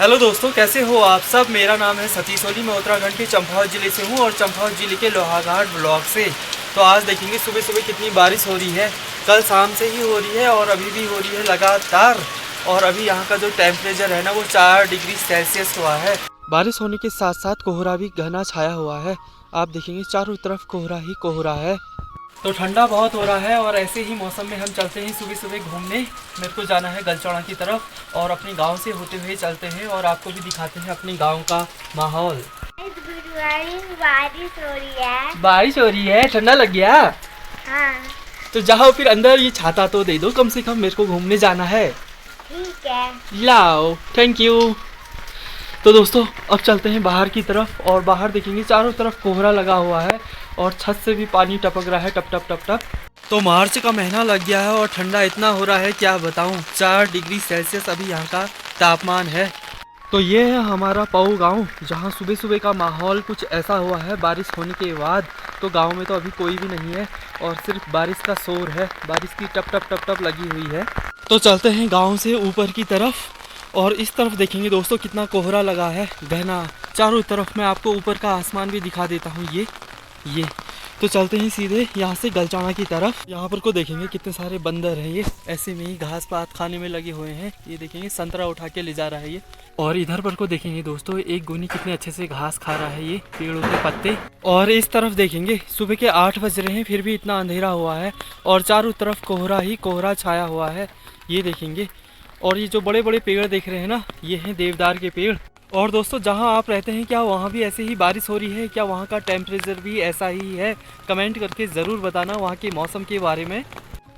Hello दोस्तों, कैसे हो आप सब। मेरा नाम है सतीश ओली। मैं उत्तराखंड के चंपावत ज़िले से हूँ और चंपावत ज़िले के लोहाघाट ब्लॉक से। तो आज देखेंगे सुबह सुबह कितनी बारिश हो रही है। कल शाम से ही हो रही है और अभी भी हो रही है लगातार। और अभी यहाँ का जो टेम्परेचर है ना वो 4 डिग्री सेल्सियस हुआ है। बारिश होने के साथ साथ कोहरा भी घना छाया हुआ है। आप देखेंगे चारों तरफ कोहरा ही कोहरा है। तो ठंडा बहुत हो रहा है और ऐसे ही मौसम में हम चलते हैं सुबह सुबह घूमने। मेरे को जाना है गलचौड़ा की तरफ और अपने गांव से होते हुए चलते हैं और आपको भी दिखाते हैं अपने गांव का माहौल। बारिश हो रही है। बारिश हो रही है, ठंडा लग गया। हाँ तो जाओ फिर अंदर, ये छाता तो दे दो कम से कम, मेरे को घूमने जाना है। ठीक है, लाओ, थैंक यू। तो दोस्तों अब चलते हैं बाहर की तरफ और बाहर देखेंगे चारों तरफ कोहरा लगा हुआ है और छत से भी पानी टपक रहा है, टप टप टप टप। तो मार्च का महीना लग गया है और ठंडा इतना हो रहा है क्या बताऊं। 4 डिग्री सेल्सियस अभी यहाँ का तापमान है। तो ये है हमारा पऊ गांव, जहाँ सुबह सुबह का माहौल कुछ ऐसा हुआ है बारिश होने के बाद। तो गांव में तो अभी कोई भी नहीं है और सिर्फ बारिश का शोर है, बारिश की टप टप टप टप लगी हुई है। तो चलते हैं गांव से ऊपर की तरफ और इस तरफ देखेंगे दोस्तों कितना कोहरा लगा है घना चारों तरफ। मैं आपको ऊपर का आसमान भी दिखा देता हूँ। ये तो चलते हैं सीधे यहाँ से गलचौड़ा की तरफ। यहाँ पर को देखेंगे कितने सारे बंदर हैं, ये ऐसे में ही घास पात खाने में लगे हुए हैं। ये देखेंगे संतरा उठा के ले जा रहा है ये। और इधर पर को देखेंगे दोस्तों एक गोनी कितने अच्छे से घास खा रहा है ये पेड़ों के पत्ते। और इस तरफ देखेंगे सुबह के 8 बज रहे हैं फिर भी इतना अंधेरा हुआ है और चारों तरफ कोहरा ही कोहरा छाया हुआ है। ये देखेंगे और ये जो बड़े बड़े पेड़ देख रहे हैं ना, ये हैं देवदार के पेड़। और दोस्तों जहां आप रहते हैं क्या वहां भी ऐसे ही बारिश हो रही है, क्या वहां का टेम्परेचर भी ऐसा ही है? कमेंट करके ज़रूर बताना वहां के मौसम के बारे में।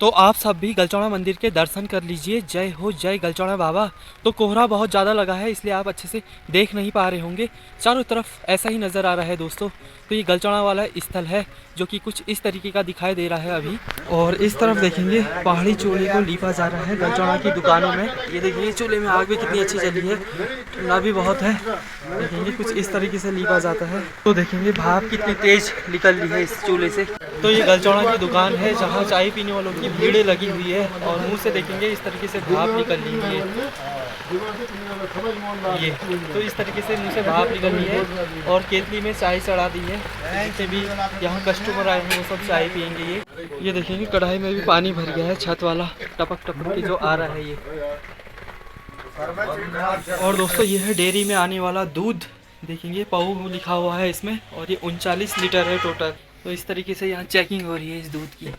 तो आप सब भी गलचौड़ा मंदिर के दर्शन कर लीजिए। जय हो जय गलचौड़ा बाबा। तो कोहरा बहुत ज़्यादा लगा है इसलिए आप अच्छे से देख नहीं पा रहे होंगे, चारों तरफ ऐसा ही नज़र आ रहा है दोस्तों। तो ये गलचौड़ा वाला स्थल है जो कि कुछ इस तरीके का दिखाई दे रहा है अभी। और इस तरफ देखेंगे पहाड़ी चूल्हे को लीपा जा रहा है गलचौड़ा की दुकानों में। ये देखिए चूल्हे में आग भी कितनी अच्छी जली है, ठंडा भी बहुत है। देखेंगे कुछ इस तरीके से लीपा जाता है। तो देखेंगे भाप कितनी तेज निकल रही है इस चूल्हे से। तो ये गलचौड़ा की दुकान है जहाँ चाय पीने वालों की भीड़ लगी हुई है और मुंह से देखेंगे इस तरीके से भाप निकल रही है। ये तो इस तरीके से मुंह से भाप निकल रही है और केतली में चाय चढ़ा दी है। जितने भी यहाँ कस्टमर आए हैं वो सब चाय पियेंगे। ये देखेंगे कढ़ाई में भी पानी भर गया है, छत वाला टपक टपक के जो आ रहा है ये। और दोस्तों ये है डेयरी में आने वाला दूध। देखेंगे पऊ लिखा हुआ है इसमें और ये 39 लीटर है टोटल। तो इस तरीके से यहाँ चेकिंग हो रही है इस दूध की।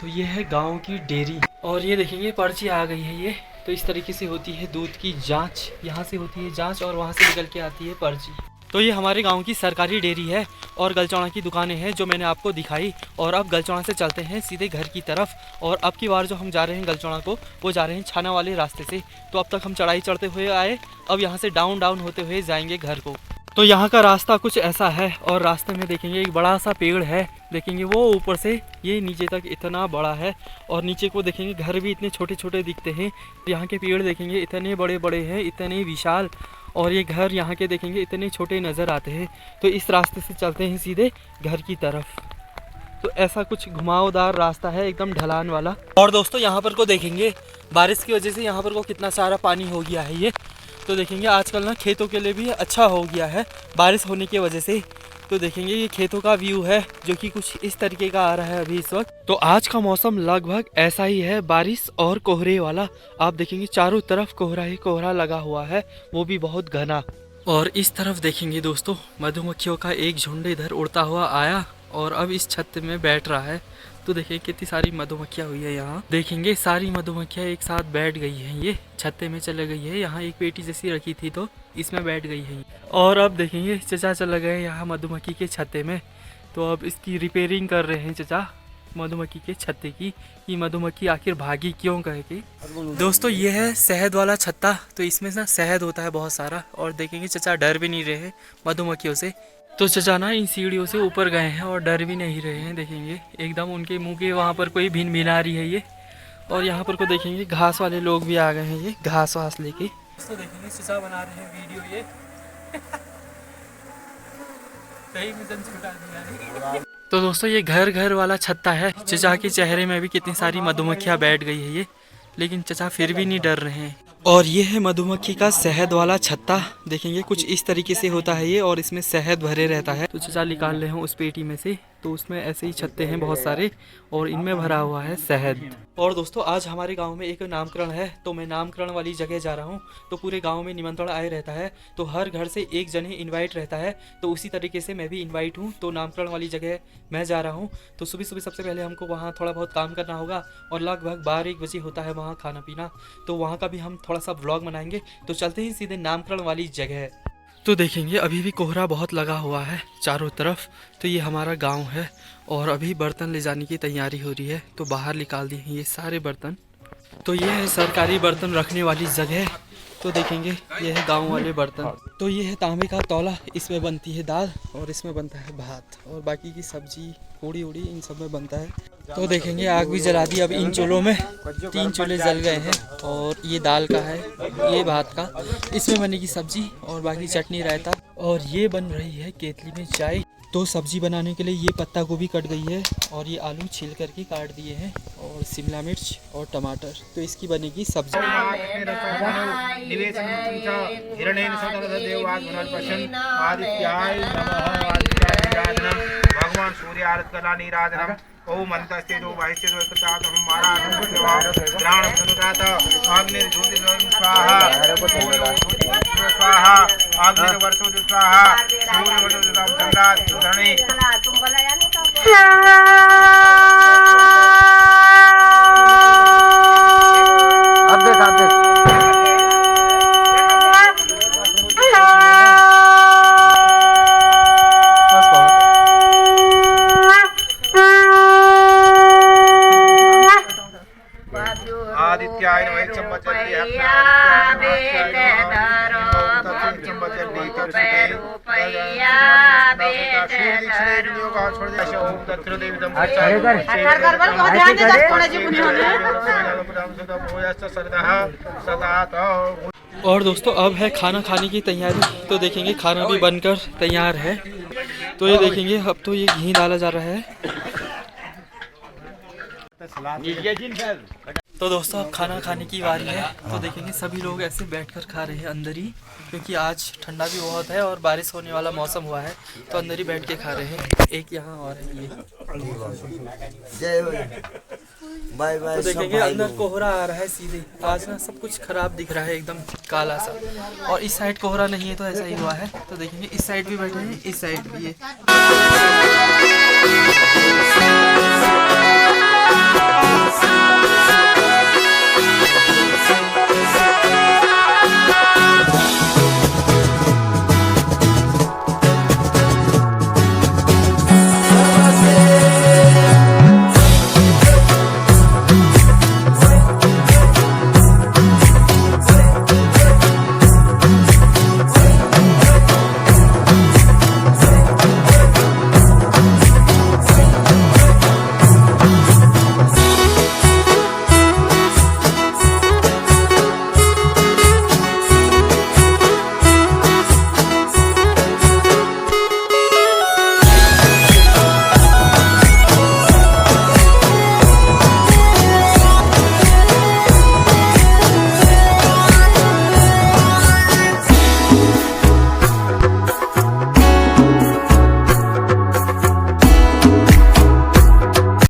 तो ये है गांव की डेयरी और ये देखेंगे पर्ची आ गई है ये। तो इस तरीके से होती है दूध की जांच, यहाँ से होती है जांच और वहाँ से निकल के आती है पर्ची। तो ये हमारे गांव की सरकारी डेयरी है और गलचौड़ा की दुकानें हैं जो मैंने आपको दिखाई। और अब गलचौड़ा से चलते हैं सीधे घर की तरफ। और अब की बार जो हम जा रहे हैं गलचौड़ा को वो जा रहे हैं छाना वाले रास्ते से। तो अब तक हम चढ़ाई चढ़ते हुए आए, अब यहाँ से डाउन डाउन होते हुए जाएंगे घर को। तो यहाँ का रास्ता कुछ ऐसा है और रास्ते में देखेंगे एक बड़ा सा पेड़ है। देखेंगे वो ऊपर से ये नीचे तक इतना बड़ा है और नीचे को देखेंगे घर भी इतने छोटे छोटे दिखते हैं। यहाँ के पेड़ देखेंगे इतने बड़े बड़े हैं, इतने विशाल, और ये घर यहाँ के देखेंगे इतने छोटे नज़र आते हैं। तो इस रास्ते से चलते हैं सीधे घर की तरफ। तो ऐसा कुछ घुमावदार रास्ता है एकदम ढलान वाला। और दोस्तों यहाँ पर को देखेंगे बारिश की वजह से यहाँ पर को कितना सारा पानी हो गया है ये। तो देखेंगे आजकल ना खेतों के लिए भी अच्छा हो गया है बारिश होने की वजह से। तो देखेंगे ये खेतों का व्यू है जो कि कुछ इस तरीके का आ रहा है अभी इस वक्त। तो आज का मौसम लगभग ऐसा ही है, बारिश और कोहरे वाला। आप देखेंगे चारों तरफ कोहरा ही कोहरा लगा हुआ है, वो भी बहुत घना। और इस तरफ देखेंगे दोस्तों मधुमक्खियों का एक झुंड इधर उड़ता हुआ आया और अब इस छत में बैठ रहा है। तो देखिए कितनी सारी मधुमक्खियाँ हुई है यहाँ। देखेंगे सारी मधुमक्खियाँ एक साथ बैठ गई हैं, ये छत्ते में चले गई है। यहाँ एक पेटी जैसी रखी थी तो इसमें बैठ गई है। और अब देखेंगे चचा चले गए यहाँ मधुमक्खी के छत्ते में। तो अब इसकी रिपेयरिंग कर रहे हैं चचा मधुमक्खी के छत्ते की, कि मधुमक्खी आखिर भागी क्यों कह के। दोस्तों ये है शहद वाला छत्ता। तो इसमें ना शहद होता है बहुत सारा और देखेंगे चचा डर भी नहीं रहे हैं मधुमक्खियों से। तो चचा ना इन सीढ़ियों से ऊपर गए हैं और डर भी नहीं रहे हैं। देखेंगे एकदम उनके मुंह के वहाँ पर कोई भिन भिन आ रही है ये। और यहाँ पर को देखेंगे घास वाले लोग भी आ गए हैं ये घास वास लेके। तो देखेंगे चचा बना रहे हैं वीडियो ये। सही में छुटा दिया। तो दोस्तों ये घर घर वाला छत्ता है। चचा के चेहरे में भी कितनी सारी मधुमक्खियाँ बैठ गई है ये, लेकिन चचा फिर भी नहीं डर रहे हैं। और ये है मधुमक्खी का शहद वाला छत्ता। देखेंगे कुछ इस तरीके से होता है ये, और इसमें शहद भरे रहता है। तो चचा निकाल रहे हो उस पेटी में से, तो उसमें ऐसे ही छत्ते हैं बहुत सारे, और इनमें भरा हुआ है शहद। और दोस्तों आज हमारे गांव में एक नामकरण है, तो मैं नामकरण वाली जगह जा रहा हूं। तो पूरे गांव में निमंत्रण आए रहता है, तो हर घर से एक जन ही इनवाइट रहता है। तो उसी तरीके से मैं भी इनवाइट हूं, तो नामकरण वाली जगह मैं जा रहा हूं। तो सुबह सुबह सबसे पहले हमको वहाँ थोड़ा बहुत काम करना होगा, और लगभग 12-1 बजे होता है वहाँ खाना पीना। तो वहाँ का भी हम थोड़ा सा व्लॉग बनाएंगे। तो चलते ही सीधे नामकरण वाली जगह। तो देखेंगे अभी भी कोहरा बहुत लगा हुआ है चारों तरफ। तो ये हमारा गांव है, और अभी बर्तन ले जाने की तैयारी हो रही है। तो बाहर निकाल दिए हैं ये सारे बर्तन। तो ये है सरकारी बर्तन रखने वाली जगह। तो देखेंगे ये है गांव वाले बर्तन। तो ये है तांबे का तौला, इसमें बनती है दाल, और इसमें बनता है भात, और बाकी की सब्जी पूड़ी उड़ी इन सब में बनता है। तो देखेंगे आग भी जला दी अब इन चूल्हों में, 3 चूल्हे जल गए हैं। और ये दाल का है, ये भात का, इसमें बनेगी सब्जी, और बाकी चटनी रायता। और ये बन रही है केतली में चाय। तो सब्जी बनाने के लिए ये पत्ता गोभी कट गई है, और ये आलू छील करके काट दिए हैं, और शिमला मिर्च और टमाटर। तो इसकी बनेगी सब्जी। भगवान सूर्य आरत नीराजनम ओम अंतस्तेजो वाहिष्ठो कृतातम मारा ग्राणम सनुदात अग्निर्ज्योति स्वाहा स्वाहा अग्निर्वर्षो स्वाहा सूर्यवर्षो चंद्रा धरणी। आदित्याय नमः चम्बचर्ये और दोस्तों अब है खाना खाने की तैयारी। तो देखेंगे खाना भी बनकर तैयार है। तो ये देखेंगे अब तो ये घी डाला जा रहा है। तो दोस्तों अब खाना खाने की बारी है। तो देखेंगे सभी लोग ऐसे बैठकर खा रहे हैं अंदर ही, क्योंकि आज ठंडा भी बहुत है और बारिश होने वाला मौसम हुआ है। तो अंदर ही बैठ के खा रहे हैं। एक यहाँ और है ये। Bye bye. तो देखेंगे अंदर कोहरा आ रहा है सीधे। आज ना सब कुछ खराब दिख रहा है, एकदम काला सा। और इस साइड कोहरा नहीं है, तो ऐसा ही हुआ है। तो देखेंगे इस साइड भी बैठे हैं, इस साइड भी है।